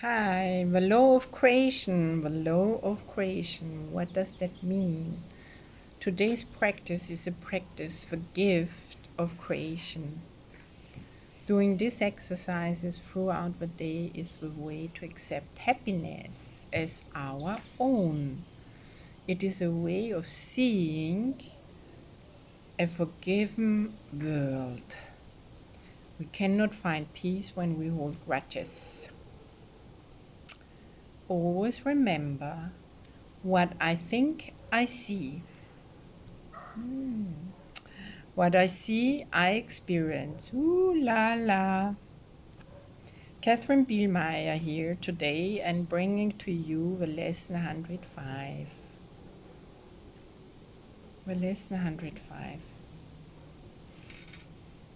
Hi, the law of creation, the law of creation. What does that mean? Today's practice is a practice, the gift of creation. Doing these exercises throughout the day is the way to accept happiness as our own. It is a way of seeing a forgiven world. We cannot find peace when we hold grudges. Always remember what I think I see. What I see, I experience. Ooh la la. Katherine here today and bringing to you the lesson 105. The lesson 105.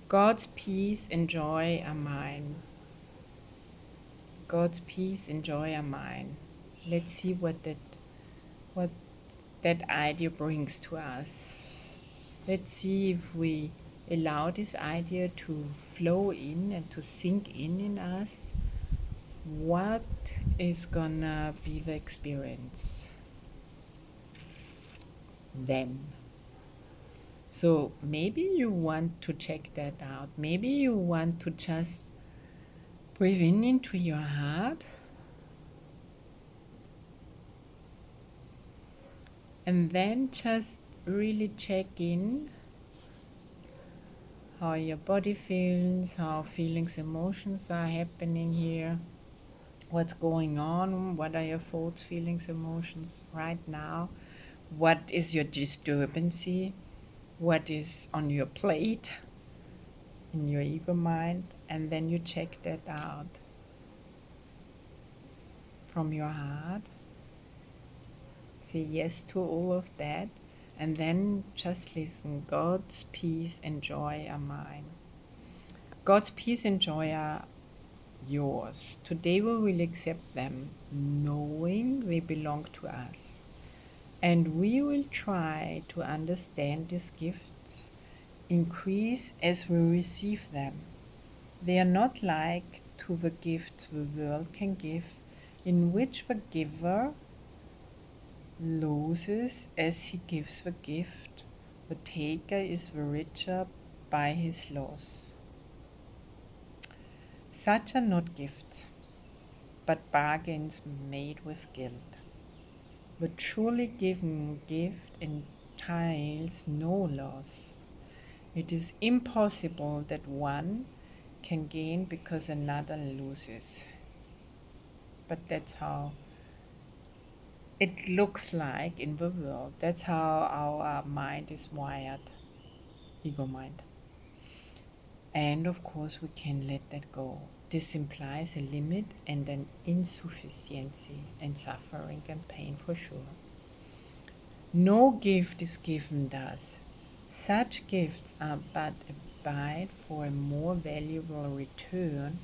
God's peace and joy are mine. God's peace and joy are mine. Let's see what that idea brings to us. Let's see if we allow this idea to flow in and to sink in us. What is gonna be the experience then? So maybe you want to check that out. Maybe you want to just breathe in into your heart and then just really check in how your body feels, how feelings, emotions are happening here, what's going on, what are your thoughts, feelings, emotions right now, what is your disturbance, what is on your plate in your ego mind, and then you check that out from your heart. Say yes to all of that, and then just listen. God's peace and joy are mine. God's peace and joy are yours. Today we will accept them, knowing they belong to us. And we will try to understand these gifts increase as we receive them. They are not like to the gifts the world can give, in which the giver loses as he gives the gift. The taker is the richer by his loss. Such are not gifts, but bargains made with guilt. The truly given gift entails no loss. It is impossible that one can gain because another loses. But that's how it looks like in the world. That's how our mind is wired, ego mind. And of course, we can let that go. This implies a limit and an insufficiency and suffering and pain for sure. No gift is given thus. Such gifts are but a bid for a more valuable return,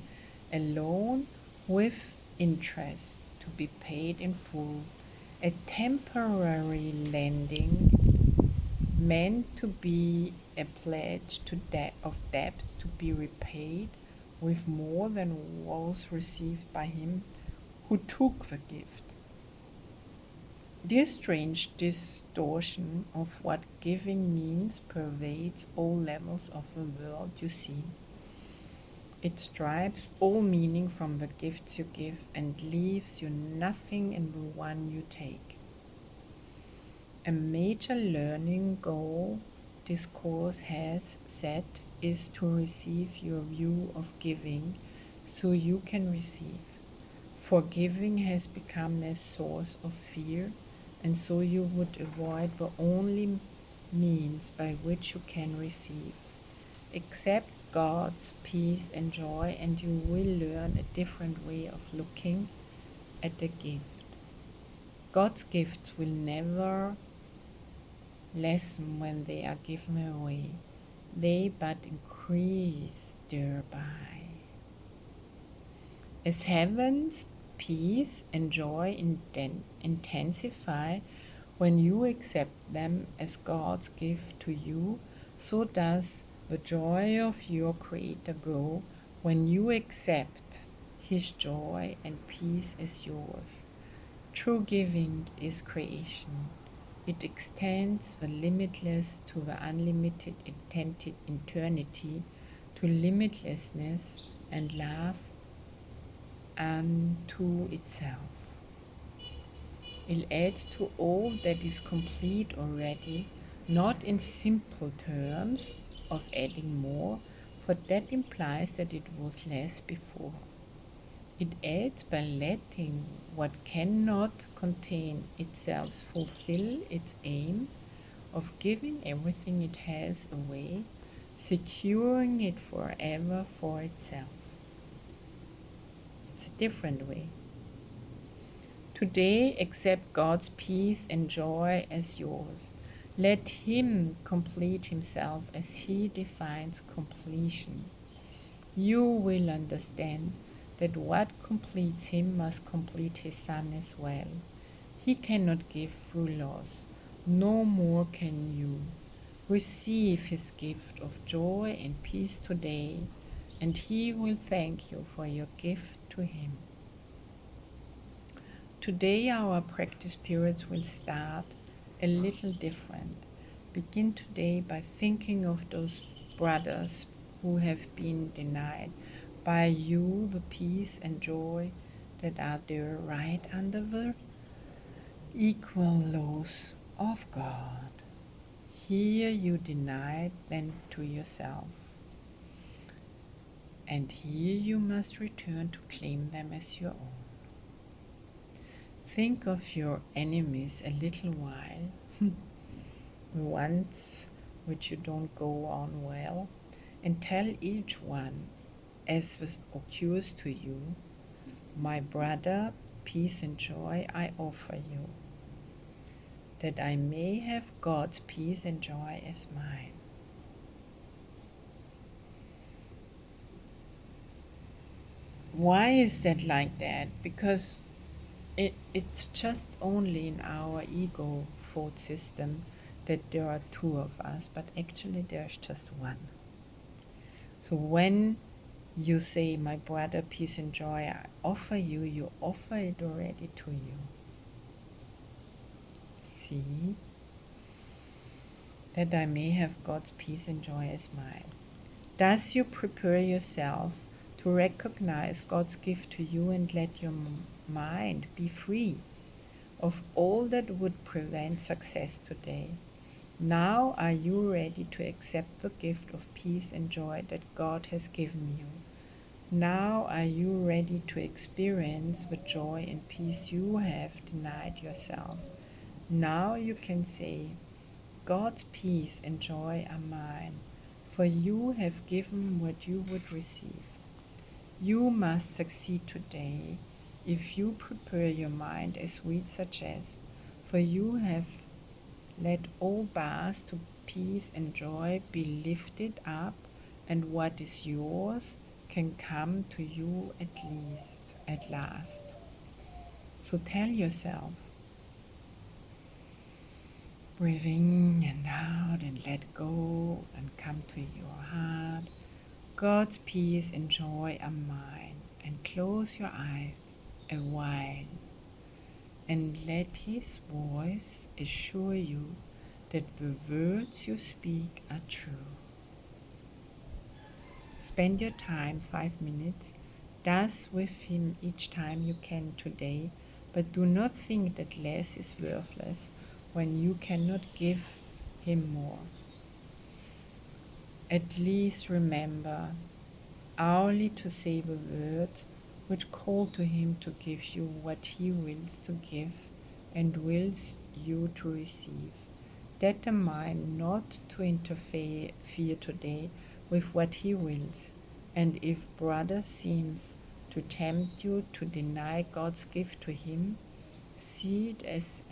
alone with interest to be paid in full, a temporary lending meant to be a pledge to of debt to be repaid with more than was received by him who took the gift. This strange distortion of what giving means pervades all levels of the world you see. It stripes all meaning from the gifts you give and leaves you nothing in the one you take. A major learning goal this course has set is to receive your view of giving so you can receive. For giving has become a source of fear, and so you would avoid the only means by which you can receive. Accept God's peace and joy, and you will learn a different way of looking at the gift. God's gifts will never lessen when they are given away. They but increase thereby. As heaven's peace and joy intensify when you accept them as God's gift to you, so does the joy of your Creator grow when you accept His joy and peace is yours. True giving is creation. It extends the limitless to the unlimited eternity, to limitlessness and love unto itself. It adds to all that is complete already, not in simple terms of adding more, for that implies that it was less before. It adds by letting what cannot contain itself fulfill its aim of giving everything it has away, securing it forever for itself. It's a different way. Today, accept God's peace and joy as yours. Let Him complete Himself as He defines completion. You will understand that what completes Him must complete His Son as well. He cannot give through loss, no more can you. Receive His gift of joy and peace today, and He will thank you for your gift to Him. Today our practice periods will start a little different. Begin today by thinking of those brothers who have been denied by you the peace and joy that are there right under the equal laws of God. Here you denied them to yourself, and here you must return to claim them as your own. Think of your enemies a little while, the ones which you don't go on well, and tell each one as this occurs to you, my brother, peace and joy I offer you, that I may have God's peace and joy as mine. Why is that like that? Because it's just only in our ego thought system that there are two of us, but actually there's just one. So when you say, my brother, peace and joy I offer you, you offer it already to you. See? That I may have God's peace and joy as mine. Thus you prepare yourself to recognize God's gift to you and let your mind be free of all that would prevent success today. Now are you ready to accept the gift of peace and joy that God has given you? Now are you ready to experience the joy and peace you have denied yourself? Now you can say, God's peace and joy are mine, for you have given what you would receive. You must succeed today if you prepare your mind as we suggest, for you have let all bars to peace and joy be lifted up, and what is yours can come to you at last. So tell yourself, breathe in and out and let go and come to your heart. God's peace and joy are mine, and close your eyes a while and let His voice assure you that the words you speak are true. Spend your time 5 minutes thus with Him each time you can today, but do not think that less is worthless when you cannot give Him more. At least remember hourly to say the words which call to Him to give you what He wills to give and wills you to receive. Determine not to interfere today with what He wills, and if brother seems to tempt you to deny God's gift to him, see it as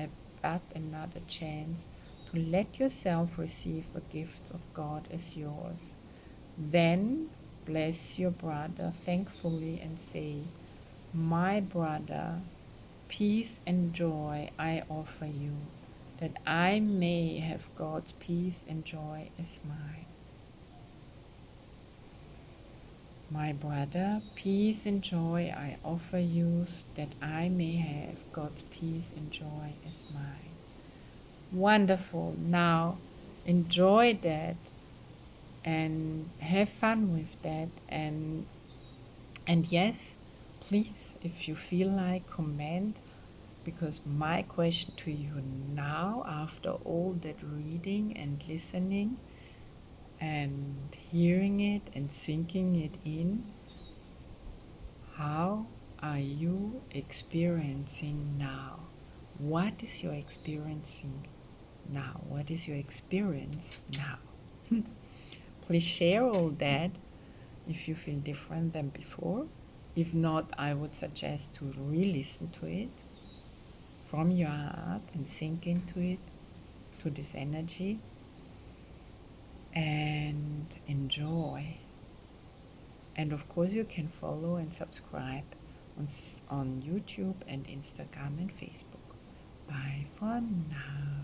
but another chance to let yourself receive the gifts of God as yours. Then bless your brother thankfully and say, my brother, peace and joy I offer you, that I may have God's peace and joy as mine. My brother, peace and joy I offer you, that I may have God's peace and joy as mine. Wonderful. Now enjoy that and have fun with that, and yes, please, if you feel like, comment, because my question to you now, after all that reading and listening and hearing it and sinking it in, how are you experiencing now? What is your experiencing now? What is your experience now? Please share all that if you feel different than before. If not, I would suggest to re-listen to it from your heart and sink into it, to this energy, and enjoy. And of course, you can follow and subscribe on YouTube and Instagram and Facebook. Bye for now.